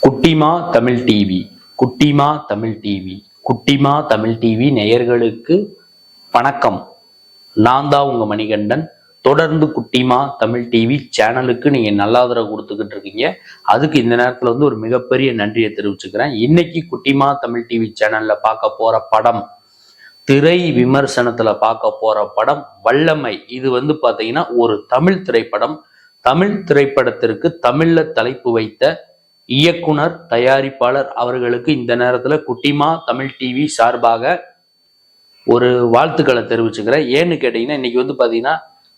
குட்டிமா தமிழ் டிவி குட்டிமா தமிழ் டிவி குட்டிமா தமிழ் டிவி நேயர்களுக்கு வணக்கம். நான் தான் உங்க மணிகண்டன். தொடர்ந்து குட்டிமா தமிழ் டிவி சேனலுக்கு நீங்க நல்ல ஆதரவு கொடுத்துக்கிட்டு இருக்கீங்க. அதுக்கு இந்த நேரத்துல ஒரு மிகப்பெரிய நன்றியை தெரிவிச்சுக்கிறேன். இன்னைக்கு குட்டிமா தமிழ் டிவி சேனல்ல பார்க்க போற படம், திரை விமர்சனத்துல பார்க்க போற படம் வல்லமை. இது பாத்தீங்கன்னா ஒரு தமிழ் திரைப்படம். தமிழ் திரைப்படத்திற்கு தமிழ்ல தலைப்பு வைத்த இயக்குனர் தயாரிப்பாளர் அவர்களுக்கு இந்த நேரத்துல குட்டிமா தமிழ் டிவி சார்பாக ஒரு வாழ்த்துக்களை தெரிவிச்சுக்கிறேன். ஏன்னு கேட்டீங்கன்னா, இன்னைக்கு பாத்தீங்கன்னா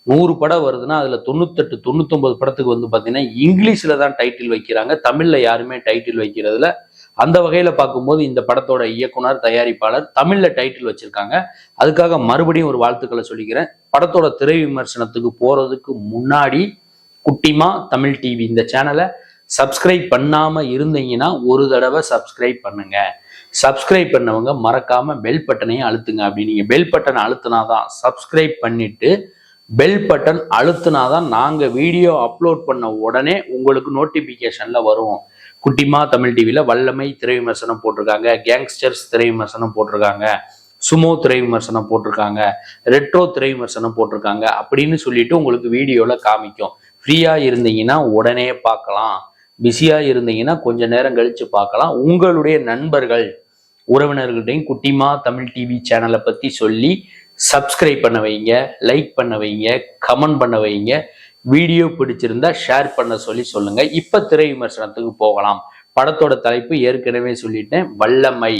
100 படம் வருதுன்னா அதுல 98 99 படத்துக்கு பாத்தீங்கன்னா இங்கிலீஷ்ல தான் டைட்டில் வைக்கிறாங்க. தமிழ்ல யாருமே டைட்டில் வைக்கிறதுல. அந்த வகையில பார்க்கும்போது இந்த படத்தோட இயக்குனர் தயாரிப்பாளர் தமிழ்ல டைட்டில் வச்சிருக்காங்க. அதுக்காக மறுபடியும் ஒரு வாழ்த்துக்களை சொல்லிக்கிறேன். படத்தோட திரை விமர்சனத்துக்கு போறதுக்கு முன்னாடி குட்டிமா தமிழ் டிவி இந்த சேனலை சப்ஸ்கிரைப் பண்ணாம இருந்தீங்கன்னா ஒரு தடவை சப்ஸ்கிரைப் பண்ணுங்க. சப்ஸ்கிரைப் பண்ணவங்க மறக்காம பெல் பட்டனையும் அழுத்துங்க. அப்படி நீங்க பெல் பட்டன் அழுத்தினாதான், சப்ஸ்கிரைப் பண்ணிட்டு பெல் பட்டன் அழுத்தினாதான் நாங்க வீடியோ அப்லோட் பண்ண உடனே உங்களுக்கு நோட்டிபிகேஷன்ல வரும். குட்டிமா தமிழ் டிவில வல்லமை திரை விமர்சனம் போட்டிருக்காங்க, கேங்ஸ்டர்ஸ் திரை விமர்சனம் போட்டிருக்காங்க, சுமோ திரை விமர்சனம் போட்டிருக்காங்க, ரெட்ரோ திரை விமர்சனம் போட்டிருக்காங்க அப்படின்னு சொல்லிட்டு உங்களுக்கு வீடியோல காமிக்கும். ஃப்ரீயா இருந்தீங்கன்னா உடனே பார்க்கலாம், பிஸியா இருந்தீங்கன்னா கொஞ்ச நேரம் கழிச்சு பார்க்கலாம். உங்களுடைய நண்பர்கள் உறவினர்கள்டையும் குட்டிமா தமிழ் டிவி சேனலை பத்தி சொல்லி சப்ஸ்கிரைப் பண்ண வைங்க, லைக் பண்ண வைங்க, கமெண்ட் பண்ண வைங்க. வீடியோ பிடிச்சிருந்தா ஷேர் பண்ண சொல்லுங்க. இப்ப திரை விமர்சனத்துக்கு போகலாம். படத்தோட தலைப்பு ஏற்கனவே சொல்லிட்டேன், வல்லமை.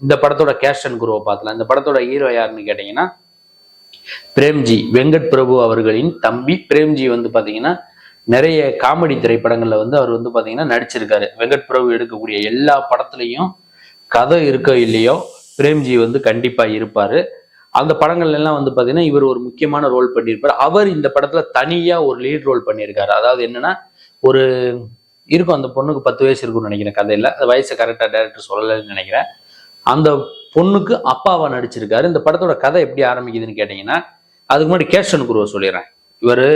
இந்த படத்தோட கேஸ்ட் அண்ட் குருவை பார்க்கலாம். இந்த படத்தோட ஹீரோ யாருன்னு கேட்டீங்கன்னா பிரேம்ஜி, வெங்கட் பிரபு அவர்களின் தம்பி பிரேம்ஜி. பாத்தீங்கன்னா நிறைய காமெடி திரைப்படங்கள்ல அவர் பாத்தீங்கன்னா நடிச்சிருக்காரு. வெங்கட் பிரபு எடுக்கக்கூடிய எல்லா படத்துலையும் கதை இருக்கோ இல்லையோ பிரேம்ஜி கண்டிப்பா இருப்பாரு. அந்த படங்கள்ல எல்லாம் பாத்தீங்கன்னா இவர் ஒரு முக்கியமான ரோல் பண்ணியிருப்பாரு. அவர் இந்த படத்துல தனியா ஒரு லீட் ரோல் பண்ணியிருக்காரு. அதாவது என்னன்னா, ஒரு இருக்கும், அந்த பொண்ணுக்கு 10 வயசு இருக்கும்னு நினைக்கிறேன் கதையில. அந்த வயசை கரெக்டா டைரக்டர் சொல்லலைன்னு நினைக்கிறேன். அந்த பொண்ணுக்கு அப்பாவா நடிச்சிருக்காரு. இந்த படத்தோட கதை எப்படி ஆரம்பிக்குதுன்னு கேட்டீங்கன்னா, அதுக்கு முன்னாடி கேஸ்ட் அண்ட் குருவை சொல்லிடுறேன். இவர்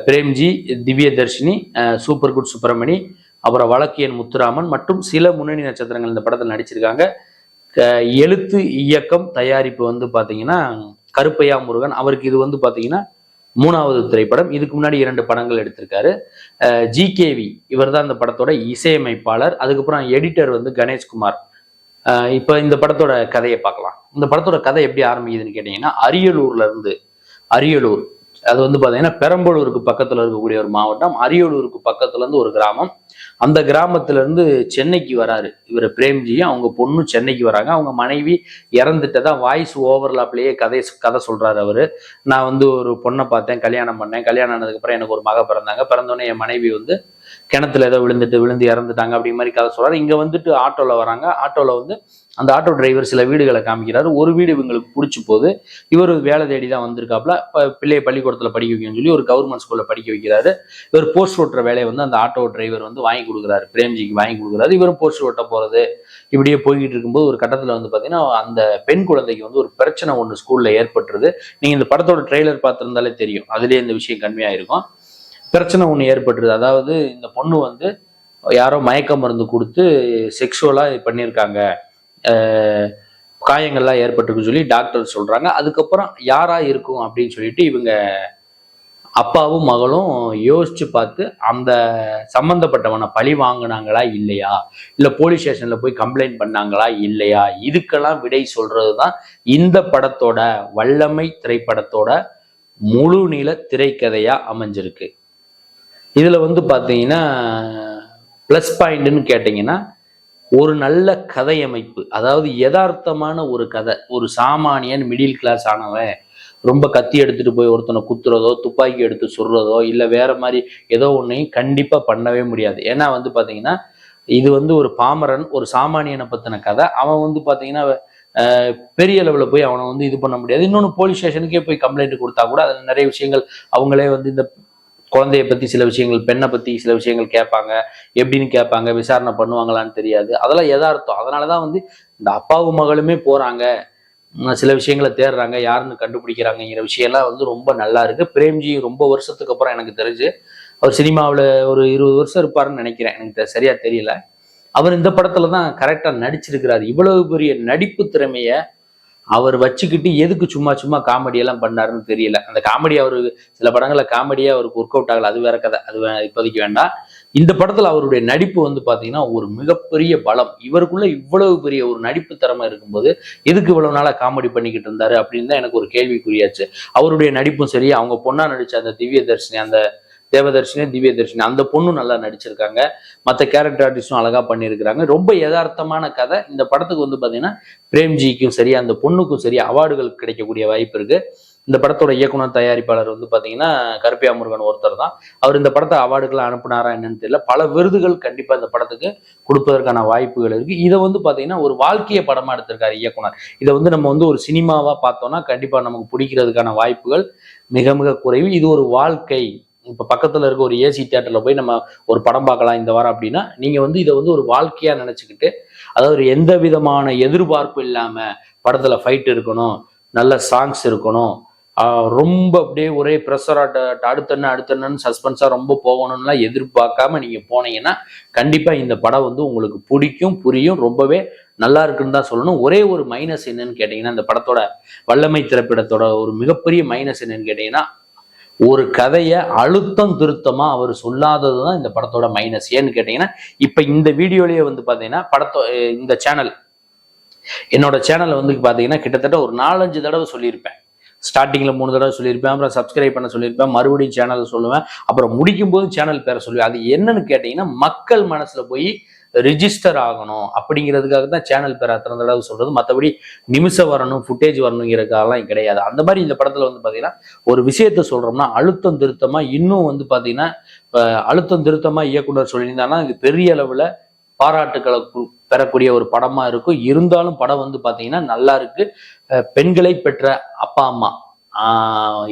பிரேம்ஜி, திவ்ய தர்ஷினி, சூப்பர் குட் சுப்பிரமணி, அப்புறம் வழக்கியன் முத்துராமன் மற்றும் சில முன்னணி நட்சத்திரங்கள் இந்த படத்தில் நடிச்சிருக்காங்க. எழுத்து, இயக்கம், தயாரிப்பு பாத்தீங்கன்னா கருப்பையா முருகன். அவருக்கு இது பாத்தீங்கன்னா 3வது திரைப்படம். இதுக்கு முன்னாடி 2 படங்கள் எடுத்திருக்காரு. ஜிகேவி இவர் தான் இந்த படத்தோட இசையமைப்பாளர். அதுக்கப்புறம் எடிட்டர் கணேஷ்குமார். இப்ப இந்த படத்தோட கதையை பார்க்கலாம். இந்த படத்தோட கதை எப்படி ஆரம்பிக்குதுன்னு கேட்டீங்கன்னா, அரியலூர் அது பாத்தீங்கன்னா பெரம்பலூருக்கு பக்கத்துல இருக்கக்கூடிய ஒரு மாவட்டம். அரியலூருக்கு பக்கத்துல இருந்து ஒரு கிராமம். அந்த கிராமத்துல இருந்து சென்னைக்கு வராரு இவர் பிரேம்ஜியும் அவங்க பொண்ணு சென்னைக்கு வராங்க. அவங்க மனைவி இறந்துட்டதா வாய்ஸ் ஓவர்லாப்லயே கதை சொல்றாரு அவரு. நான் ஒரு பொண்ணை பார்த்தேன், கல்யாணம் பண்ணேன், கல்யாணம் ஆனதுக்கு அப்புறம் எனக்கு ஒரு மக பிறந்தாங்க, பிறந்தோடனே என் மனைவி கிணத்துல ஏதோ விழுந்து இறந்துட்டாங்க அப்படி மாதிரி கதை சொல்றாரு. இங்க ஆட்டோல வராங்க. ஆட்டோல அந்த ஆட்டோ டிரைவர் சில வீடுகளை காமிக்கிறாரு. ஒரு வீடு இவங்களுக்கு பிடிச்சி போகுது. இவர் வேலை தேடி தான் வந்திருக்காப்புல. பிள்ளைய பள்ளிக்கூடத்துல படிக்க வைக்கணும்னு சொல்லி ஒரு கவர்மெண்ட் ஸ்கூல்ல படிக்க வைக்கிறாரு. இவர் போஸ்ட் ஓட்டுற வேலையை அந்த ஆட்டோ டிரைவர் வாங்கி கொடுக்குறாரு, பிரேம்ஜிக்கு வாங்கி கொடுக்குறாரு. இவரும் போஸ்ட் ஓட்ட போறது இப்படியே போய்கிட்டு இருக்கும்போது ஒரு கட்டத்துல பாத்தீங்கன்னா அந்த பெண் குழந்தைக்கு ஒரு பிரச்சனை ஒன்று ஸ்கூல்ல ஏற்பட்டுருது. நீங்க இந்த படத்தோட ட்ரெய்லர் பார்த்திருந்தாலே தெரியும், அதுலயே இந்த விஷயம் கன்மையா இருக்கும். பிரச்சனை ஒன்று ஏற்பட்டுருது. அதாவது இந்த பொண்ணு யாரோ மயக்க மருந்து கொடுத்து செக்ஷுவலா பண்ணியிருக்காங்க, காயங்கள்லாம் ஏற்பட்டிருக்குன்னு சொல்லி டாக்டர் சொல்றாங்க. அதுக்கப்புறம் யாரா இருக்கும் அப்படின்னு சொல்லிட்டு இவங்க அப்பாவும் மகளும் யோசிச்சு பார்த்து அந்த சம்பந்தப்பட்டவனை பழி வாங்கினாங்களா இல்லையா, இல்ல போலீஸ் ஸ்டேஷன்ல போய் கம்ப்ளைண்ட் பண்ணாங்களா இல்லையா, இதுக்கெல்லாம் விடை சொல்றதுதான் இந்த படத்தோட, வல்லமை திரைப்படத்தோட முழு நீள திரைக்கதையா அமைஞ்சிருக்கு. இதுல பாத்தீங்கன்னா பிளஸ் பாயிண்ட்னு கேட்டீங்கன்னா, ஒரு நல்ல கதை அமைப்பு. அதாவது யதார்த்தமான ஒரு கதை. ஒரு சாமானியன் மிடில் கிளாஸ் ஆனவன் ரொம்ப கத்தி எடுத்துட்டு போய் ஒருத்தனை குத்துறதோ, துப்பாக்கி எடுத்து சுடுறதோ, இல்ல வேற மாதிரி ஏதோ ஒன்னையும் கண்டிப்பா பண்ணவே முடியாது. ஏன்னா பாத்தீங்கன்னா இது ஒரு பாமரன், ஒரு சாமானியனை பத்தின கதை. அவன் பாத்தீங்கன்னா பெரிய லெவலில் போய் அவனை இது பண்ண முடியாது. இன்னொன்று, போலீஸ் ஸ்டேஷனுக்கே போய் கம்ப்ளைண்ட் கொடுத்தா கூட அதில் நிறைய விஷயங்கள் அவங்களே இந்த குழந்தைய பத்தி சில விஷயங்கள், பெண்ணை பத்தி சில விஷயங்கள் கேட்பாங்க. எப்படின்னு கேட்பாங்க, விசாரணை பண்ணுவாங்களான்னு தெரியாது. அதெல்லாம் எதார்த்தம். அதனாலதான் இந்த அப்பாவும் மகளுமே போறாங்க, சில விஷயங்களை தேடுறாங்க, யாருன்னு கண்டுபிடிக்கிறாங்கிற விஷயம்லாம் ரொம்ப நல்லா இருக்கு. பிரேம்ஜி ரொம்ப வருஷத்துக்கு அப்புறம் எனக்கு தெரிஞ்சு அவர் சினிமாவில் ஒரு 20 வருஷம் இருப்பாருன்னு நினைக்கிறேன், எனக்கு சரியா தெரியல. அவர் இந்த படத்துல தான் கரெக்டா நடிச்சிருக்கிறாரு. இவ்வளவு பெரிய நடிப்பு திறமைய அவர் வச்சுக்கிட்டு எதுக்கு சும்மா சும்மா காமெடி எல்லாம் பண்ணாருன்னு தெரியல. அந்த காமெடி அவரு சில படங்கள்ல காமெடியா அவருக்கு ஒர்க் அவுட் ஆகல, அது வேற கதை, அது இப்போதைக்கு வேண்டாம். இந்த படத்துல அவருடைய நடிப்பு வந்து பாத்தீங்கன்னா ஒரு மிகப்பெரிய பலம். இவருக்குள்ள இவ்வளவு பெரிய ஒரு நடிப்பு திறமை இருக்கும்போது எதுக்கு இவ்வளவு நாளா காமெடி பண்ணிக்கிட்டு இருந்தாரு அப்படின்னு தான் எனக்கு ஒரு கேள்விக்குறியாச்சு. அவருடைய நடிப்பும் சரி, அவங்க பொண்ணா நடிச்ச அந்த திவ்யதர்ஷினி, அந்த தேவதர்ஷினி திவ்யதர்ஷினி, அந்த பொண்ணும் நல்லா நடிச்சிருக்காங்க. மற்ற கேரக்டர் ஆர்டிஸ்டும் அழகா பண்ணியிருக்கிறாங்க. ரொம்ப யதார்த்தமான கதை. இந்த படத்துக்கு வந்து பாத்தீங்கன்னா பிரேம்ஜிக்கும் சரி, அந்த பொண்ணுக்கும் சரி அவார்டுகள் கிடைக்கக்கூடிய வாய்ப்பு இருக்கு. இந்த படத்தோட இயக்குனர் தயாரிப்பாளர் வந்து பாத்தீங்கன்னா கருப்பையா முருகன் ஒருத்தர் தான். அவர் இந்த படத்தை அவார்டுகளை அனுப்புனாரா என்னன்னு தெரியல. பல விருதுகள் கண்டிப்பா இந்த படத்துக்கு கொடுப்பதற்கான வாய்ப்புகள் இருக்கு. இதை வந்து பாத்தீங்கன்னா ஒரு வாழ்க்கைய படமா எடுத்திருக்காரு இயக்குனர். இதை வந்து நம்ம வந்து ஒரு சினிமாவா பார்த்தோம்னா கண்டிப்பா நமக்கு பிடிக்கிறதுக்கான வாய்ப்புகள் மிக மிக குறைவு. இது ஒரு வாழ்க்கை. இப்ப பக்கத்துல இருக்க ஒரு ஏசி தியேட்டர்ல போய் நம்ம ஒரு படம் பார்க்கலாம் இந்த வாரம் அப்படின்னா, நீங்க வந்து இதை வந்து ஒரு வாழ்க்கையா நினைச்சுக்கிட்டு, அதாவது எந்த விதமான எதிர்பார்ப்பு இல்லாம படத்துல ஃபைட் இருக்கணும், நல்ல சாங்ஸ் இருக்கணும், ரொம்ப அப்படியே ஒரே ப்ரெஷரா அடுத்தன்னு சஸ்பென்ஸா ரொம்ப போகணும்லாம் எதிர்பார்க்காம நீங்க போனீங்கன்னா கண்டிப்பா இந்த படம் வந்து உங்களுக்கு பிடிக்கும், புரியும், ரொம்பவே நல்லா இருக்குன்னு தான் சொல்லணும். ஒரே ஒரு மைனஸ் என்னன்னு கேட்டீங்கன்னா, இந்த படத்தோட வல்லமை திரைப்படத்தோட ஒரு மிகப்பெரிய மைனஸ் என்னன்னு கேட்டீங்கன்னா, ஒரு கதையை அழுத்தம் திருத்தமா அவர் சொல்லாததுதான் இந்த படத்தோட மைனஸ். ஏன்னு கேட்டீங்கன்னா, இப்ப இந்த வீடியோலயே வந்து பாத்தீங்கன்னா இந்த சேனல், என்னோட சேனல்ல வந்து பாத்தீங்கன்னா கிட்டத்தட்ட ஒரு 4-5 தடவை சொல்லியிருப்பேன். ஸ்டார்டிங்ல 3 தடவை சொல்லியிருப்பேன், அப்புறம் சப்ஸ்கிரைப் பண்ண சொல்லியிருப்பேன், மறுபடியும் சேனல் சொல்லுவேன், அப்புறம் முடிக்கும் போது சேனல் பேரை சொல்லுவேன். அது என்னன்னு கேட்டீங்கன்னா, மக்கள் மனசுல போய் ரிஜிஸ்டர் ஆகணும் அப்படிங்கிறதுக்காக தான் சேனல் பேர் அத்தனை தடவை சொல்றது. மற்றபடி நிமிஷம் வரணும், ஃபுட்டேஜ் வரணுங்கிறதுக்காகலாம் கிடையாது. அந்த மாதிரி இந்த படத்துல வந்து பாத்தீங்கன்னா ஒரு விஷயத்த சொல்றோம்னா அழுத்தம் திருத்தமா, இன்னும் வந்து பாத்தீங்கன்னா அழுத்தம் திருத்தமா இயக்குனர் சொல்லியிருந்தாங்கன்னா இது பெரிய அளவுல பாராட்டுக்களை பெறக்கூடிய ஒரு படமா இருக்கும். இருந்தாலும் படம் வந்து பாத்தீங்கன்னா நல்லா இருக்கு. பெண்களை பெற்ற அப்பா அம்மா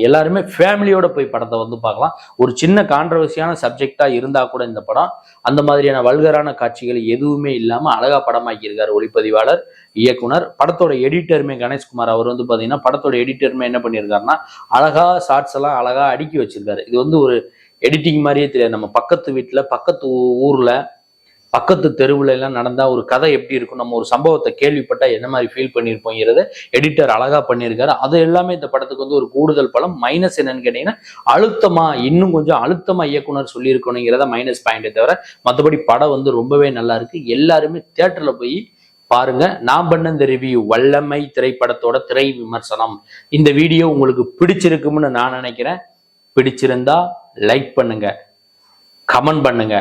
எல்லாருமே ஃபேமிலியோட போய் படத்தை வந்து பார்க்கலாம். ஒரு சின்ன கான்ட்ரவர்சியான சப்ஜெக்டா இருந்தா கூட இந்த படம் அந்த மாதிரியான வல்கரான காட்சிகள் எதுவுமே இல்லாம அழகா படமாக்கியிருக்காரு ஒளிப்பதிவாளர், இயக்குனர். படத்தோட எடிட்டருமே கணேஷ்குமார், அவர் வந்து பாத்தீங்கன்னா படத்தோட எடிட்டருமே என்ன பண்ணியிருக்காருன்னா அழகா ஷார்ட்ஸ் எல்லாம் அழகா அடுக்கி வச்சிருக்காரு. இது வந்து ஒரு எடிட்டிங் மாதிரியே தெரியாது. நம்ம பக்கத்து வீட்டுல, பக்கத்து ஊர்ல, பக்கத்து தெருவுல எல்லாம் நடந்தா ஒரு கதை எப்படி இருக்கும், நம்ம ஒரு சம்பவத்தை கேள்விப்பட்டா என்ன மாதிரி ஃபீல் பண்ணியிருப்போங்கிறத எடிட்டர் அழகா பண்ணியிருக்காரு. அது எல்லாமே இந்த படத்துக்கு வந்து ஒரு கூடுதல் பலம். மைனஸ் என்னன்னு கேட்டீங்கன்னா, அழுத்தமா, இன்னும் கொஞ்சம் அழுத்தமா இயக்குனர் சொல்லியிருக்கணுங்கிறத மைனஸ் பாயிண்டே தவிர மற்றபடி படம் வந்து ரொம்பவே நல்லா இருக்கு. எல்லாருமே தியேட்டர்ல போய் பாருங்க. நான் பண்ண இந்த ரிவ்யூ வல்லமை திரைப்படத்தோட திரை விமர்சனம். இந்த வீடியோ உங்களுக்கு பிடிச்சிருக்கும்னு நான் நினைக்கிறேன். பிடிச்சிருந்தா லைக் பண்ணுங்க, கமெண்ட் பண்ணுங்க,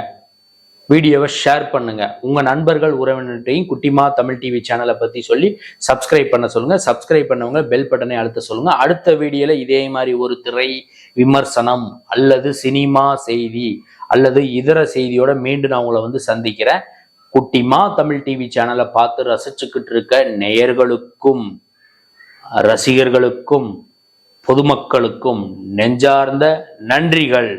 வீடியோவை ஷேர் பண்ணுங்க. உங்க நண்பர்கள் உறவினர்கிட்டையும் குட்டிமா தமிழ் டிவி சேனலை பத்தி சொல்லி சப்ஸ்கிரைப் பண்ண சொல்லுங்க. சப்ஸ்கிரைப் பண்ணவங்க பெல் பட்டனை அழுத்த சொல்லுங்க. அடுத்த வீடியோல இதே மாதிரி ஒரு திரை விமர்சனம் அல்லது சினிமா செய்தி அல்லது இதர செய்தியோட மீண்டும் நான் உங்களை வந்து சந்திக்கிறேன். குட்டிமா தமிழ் டிவி சேனலை பார்த்து ரசிச்சுக்கிட்டு இருக்க நேயர்களுக்கும் ரசிகர்களுக்கும் பொதுமக்களுக்கும் நெஞ்சார்ந்த நன்றிகள்.